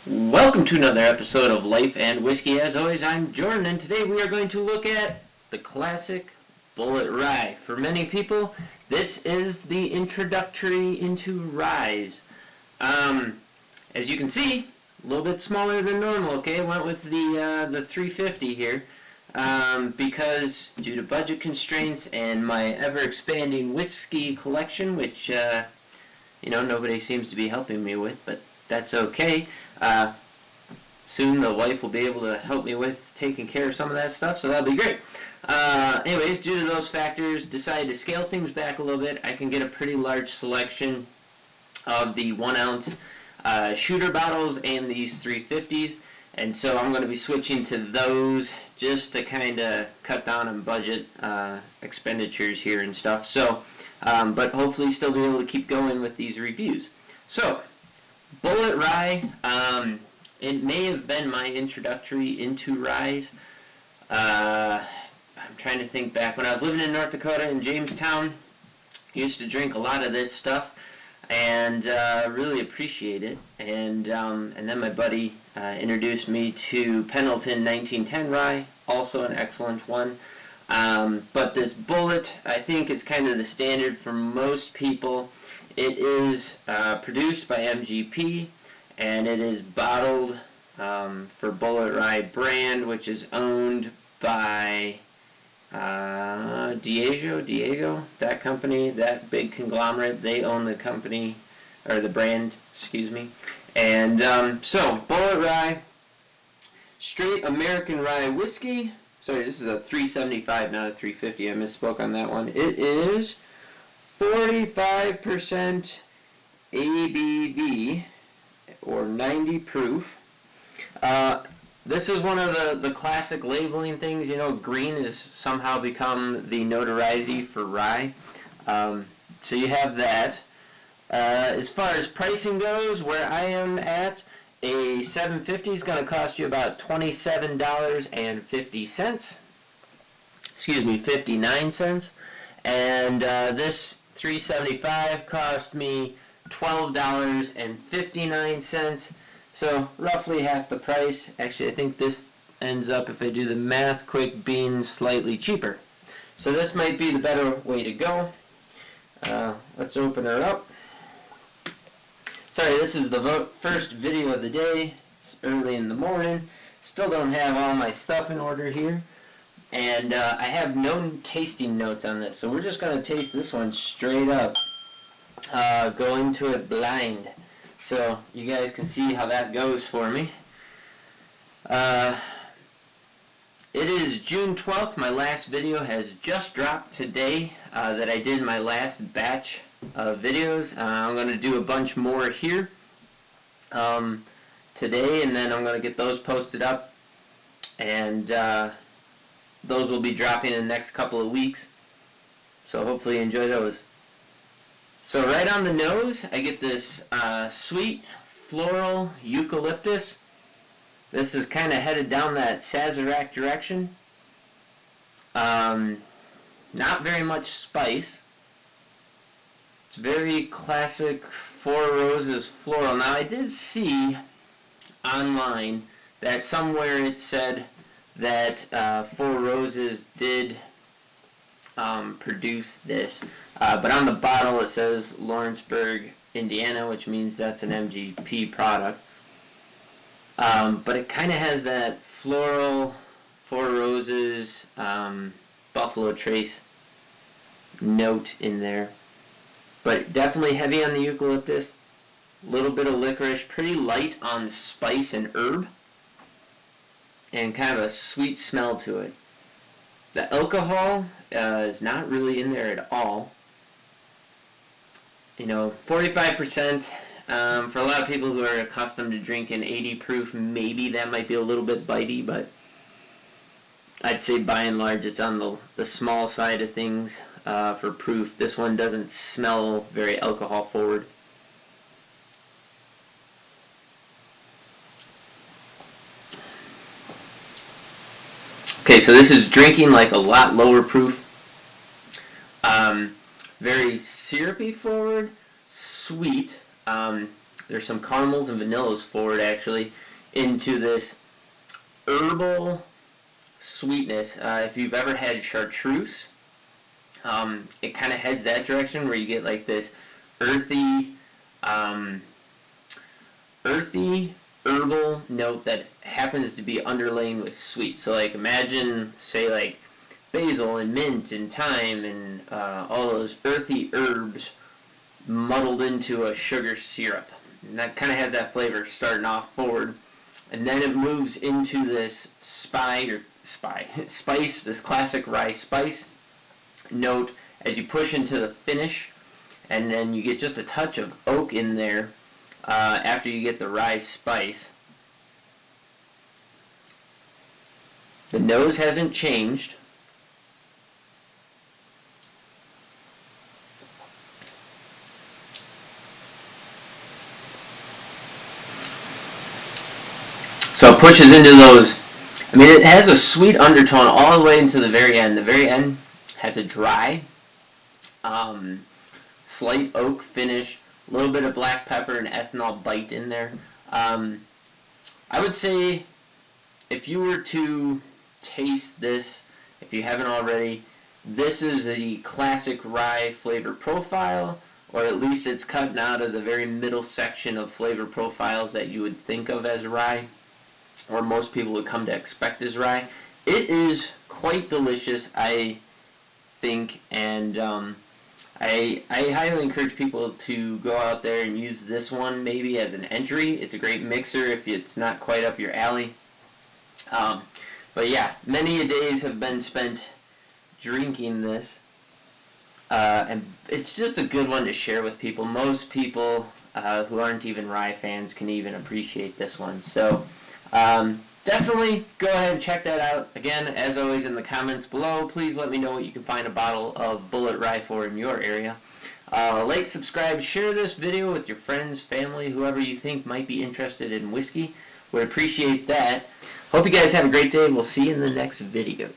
Welcome to another episode of Life and Whiskey. As always, I'm Jordan, and today we are going to look at the classic Bulleit Rye. For many people, this is the introductory into ryes. As you can see, a little bit smaller than normal. Okay, I went with the 350 here because due to budget constraints and my ever-expanding whiskey collection, which nobody seems to be helping me with, but that's okay. Soon the wife will be able to help me with taking care of some of that stuff, so that'll be great. Anyways, due to those factors, decided to scale things back a little bit. I can get a pretty large selection of the 1 ounce shooter bottles and these 350s, and so I'm going to be switching to those just to kind of cut down on budget expenditures here and stuff. So, but hopefully still be able to keep going with these reviews. So, Bulleit Rye, it may have been my introductory into ryes. I'm trying to think back. When I was living in North Dakota in Jamestown, I used to drink a lot of this stuff and really appreciate it. And then my buddy introduced me to Pendleton 1910 Rye, also an excellent one. But this Bulleit, I think, is kind of the standard for most people. It is produced by MGP, and it is bottled for Bulleit Rye Brand, which is owned by Diageo, that company, that big conglomerate. They own the company, or the brand, excuse me. And so, Bulleit Rye, straight American rye whiskey. Sorry, this is a 375, not a 350. I misspoke on that one. It is 45% ABV, or 90 proof. This is one of the classic labeling things. You know, green has somehow become the notoriety for rye. So you have that. As far as pricing goes, where I am at, a 750 is going to cost you about $27.50. Excuse me, 59 cents. And this 375 cost me $12.59, so roughly half the price. Actually, I think this ends up, if I do the math quick, being slightly cheaper. So this might be the better way to go. Let's open her up. Sorry, this is the first video of the day. It's early in the morning. Still don't have all my stuff in order here. And I have no tasting notes on this, so we're just going to taste this one straight up. Go into it blind. So you guys can see how that goes for me. It is June 12th. My last video has just dropped today that I did my last batch of videos. I'm going to do a bunch more here today, and then I'm going to get those posted up. And those will be dropping in the next couple of weeks, so hopefully you enjoy those. So right on the nose, I get this sweet floral eucalyptus. This is kind of headed down that Sazerac direction. Not very much spice. It's very classic Four Roses floral. Now I did see online that somewhere it said that Four Roses did produce this, but on the bottle it says Lawrenceburg, Indiana, which means that's an MGP product. But it kind of has that floral Four Roses Buffalo Trace note in there, but definitely heavy on the eucalyptus, a little bit of licorice, pretty light on spice and herb, and kind of a sweet smell to it. The alcohol is not really in there at all. 45%. For a lot of people who are accustomed to drinking 80 proof, maybe that might be a little bit bitey, but I'd say by and large it's on the small side of things for proof. This one doesn't smell very alcohol forward. Okay, so this is drinking like a lot lower proof. Very syrupy forward, sweet. There's some caramels and vanillas forward actually into this herbal sweetness. If you've ever had chartreuse, it kind of heads that direction where you get like this earthy herbal note that happens to be underlain with sweet. So like imagine, say like basil and mint and thyme and all those earthy herbs muddled into a sugar syrup. And that kind of has that flavor starting off forward. And then it moves into this spice, this classic rye spice note as you push into the finish. And then you get just a touch of oak in there after you get the rye spice. The nose hasn't changed. So it pushes into those, I mean, it has a sweet undertone all the way into the very end. The very end has a dry, slight oak finish, a little bit of black pepper and ethanol bite in there. I would say if you were to taste this, if you haven't already, this is the classic rye flavor profile, or at least it's cutting out of the very middle section of flavor profiles that you would think of as rye, or most people would come to expect as rye. It is quite delicious, I think, and I highly encourage people to go out there and use this one maybe as an entry. It's a great mixer if it's not quite up your alley. But yeah, many a days have been spent drinking this, and it's just a good one to share with people. Most people who aren't even rye fans can even appreciate this one. So definitely go ahead and check that out. Again, as always, in the comments below, please let me know what you can find a bottle of Bulleit Rye for in your area. Like, subscribe, share this video with your friends, family, whoever you think might be interested in whiskey. Would appreciate that. Hope you guys have a great day, and we'll see you in the next video.